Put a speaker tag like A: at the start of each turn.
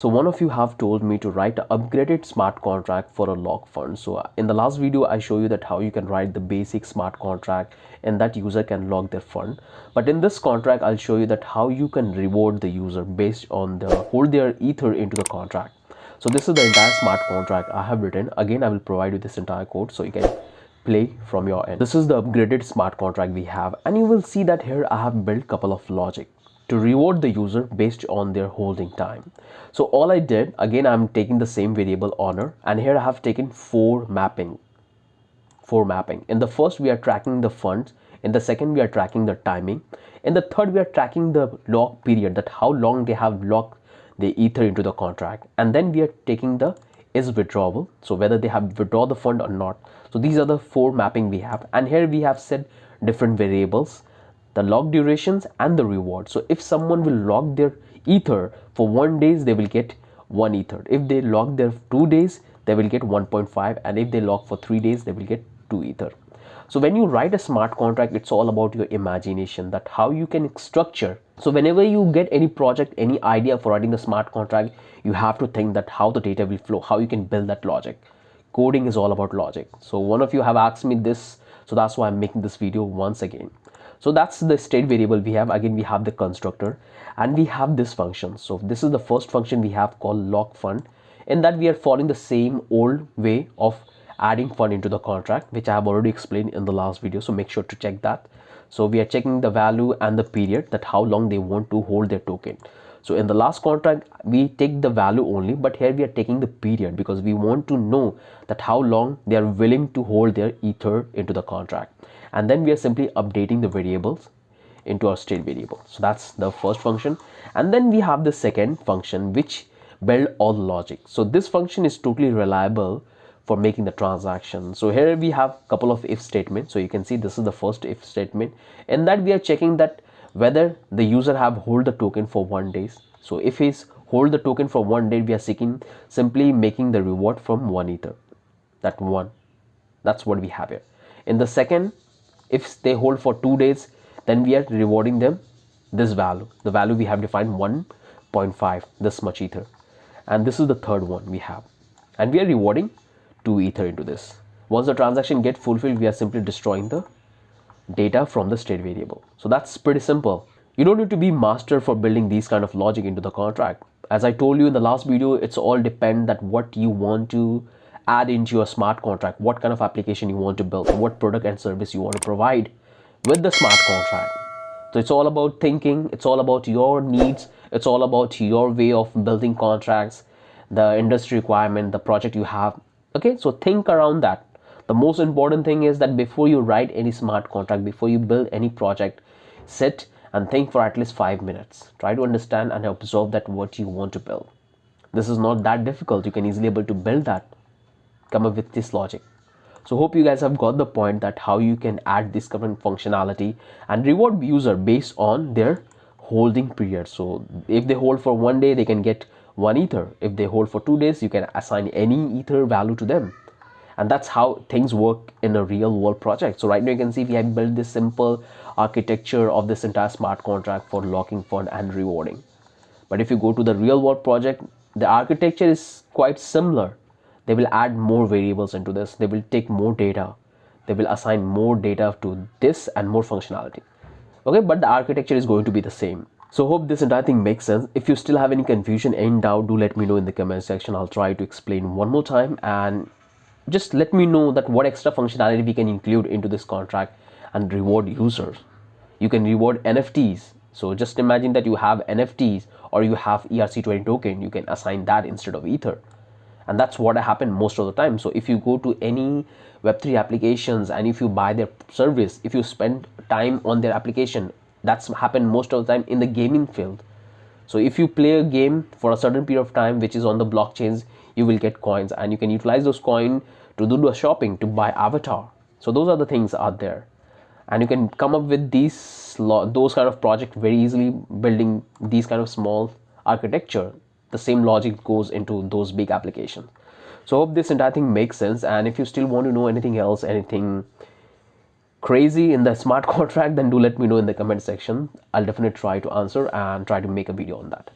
A: So one of you have told me to write an upgraded smart contract for a lock fund. So in the last video, I show you that how you can write the basic smart contract and that user can lock their fund. But in this contract, I'll show you that how you can reward the user based on the hold their ether into the contract. So this is the entire smart contract I have written. Again, I will provide you this entire code so you can play from your end. This is the upgraded smart contract we have, and you will see that here I have built couple of logic to reward the user based on their holding time. So all I did, again, I'm taking the same variable honor, and here I have taken four mapping. In the first, we are tracking the funds. In the second, we are tracking the timing. In the third, we are tracking the lock period, that how long they have locked the ether into the contract. And then we are taking the is withdrawable, so whether they have withdraw the fund or not. So these are the four mapping we have, and here we have set different variables, the lock durations and the reward. So if someone will lock their ether for 1 day, they will get 1 ether. If they lock their 2 days, they will get 1.5, and if they lock for 3 days, they will get 2 ether. So when you write a smart contract, it's all about your imagination, that how you can structure. So whenever you get any project, any idea for writing the smart contract, you have to think that how the data will flow, how you can build that logic. Coding is all about logic. So one of you have asked me this, so that's why I'm making this video once again. So that's the state variable we have. Again, we have the constructor and we have this function. So this is the first function we have called lock fund. In that, we are following the same old way of adding fund into the contract, which I have already explained in the last video. So make sure to check that. So we are checking the value and the period, that how long they want to hold their token. So in the last contract, we take the value only, but here we are taking the period because we want to know that how long they are willing to hold their ether into the contract. And then we are simply updating the variables into our state variable. So that's the first function. And then we have the second function which build all the logic. So this function is totally reliable for making the transaction. So here we have a couple of if statements. So you can see this is the first if statement. In that we are checking that whether the user have hold the token for 1 day. So if he's hold the token for 1 day, we are seeking simply making the reward from 1 ether. That one. That's what we have here. In the second, if they hold for 2 days, then we are rewarding them this value. The value we have defined 1.5, this much ether. And this is the third one we have. And we are rewarding 2 ether into this. Once the transaction get fulfilled, we are simply destroying the data from the state variable. So that's pretty simple. You don't need to be master for building these kind of logic into the contract. As I told you in the last video, it's all depend that what you want to add into your smart contract, what kind of application you want to build, what product and service you want to provide with the smart contract. So it's all about thinking, it's all about your needs, it's all about your way of building contracts, the industry requirement, the project you have. Okay, so think around that. The most important thing is that before you write any smart contract, before you build any project, sit and think for at least 5 minutes. Try to understand and observe that what you want to build. This is not that difficult. You can easily able to build that, come up with this logic. So hope you guys have got the point that how you can add this current functionality and reward user based on their holding period. So if they hold for 1 day, they can get 1 ether. If they hold for 2 days, you can assign any ether value to them. And that's how things work in a real world project. So right now you can see we have built this simple architecture of this entire smart contract for locking fund and rewarding. But if you go to the real world project, the architecture is quite similar. They will add more variables into this. They will take more data. They will assign more data to this and more functionality. Okay, but the architecture is going to be the same. So hope this entire thing makes sense. If you still have any confusion, any doubt, do let me know in the comment section. I'll try to explain one more time, and just let me know that what extra functionality we can include into this contract and reward users. You can reward NFTs. So just imagine that you have NFTs or you have ERC20 token, you can assign that instead of ether. And that's what happened most of the time. So if you go to any Web3 applications and if you buy their service, if you spend time on their application, that's happened most of the time in the gaming field. So if you play a game for a certain period of time which is on the blockchains, you will get coins, and you can utilize those coins to do the shopping, to buy avatar. So those are the things out there, and you can come up with those kind of project very easily, building these kind of small architecture. The same logic goes into those big applications. So hope this entire thing makes sense. And if you still want to know anything else, anything crazy in the smart contract, then do let me know in the comment section. I'll definitely try to answer and try to make a video on that.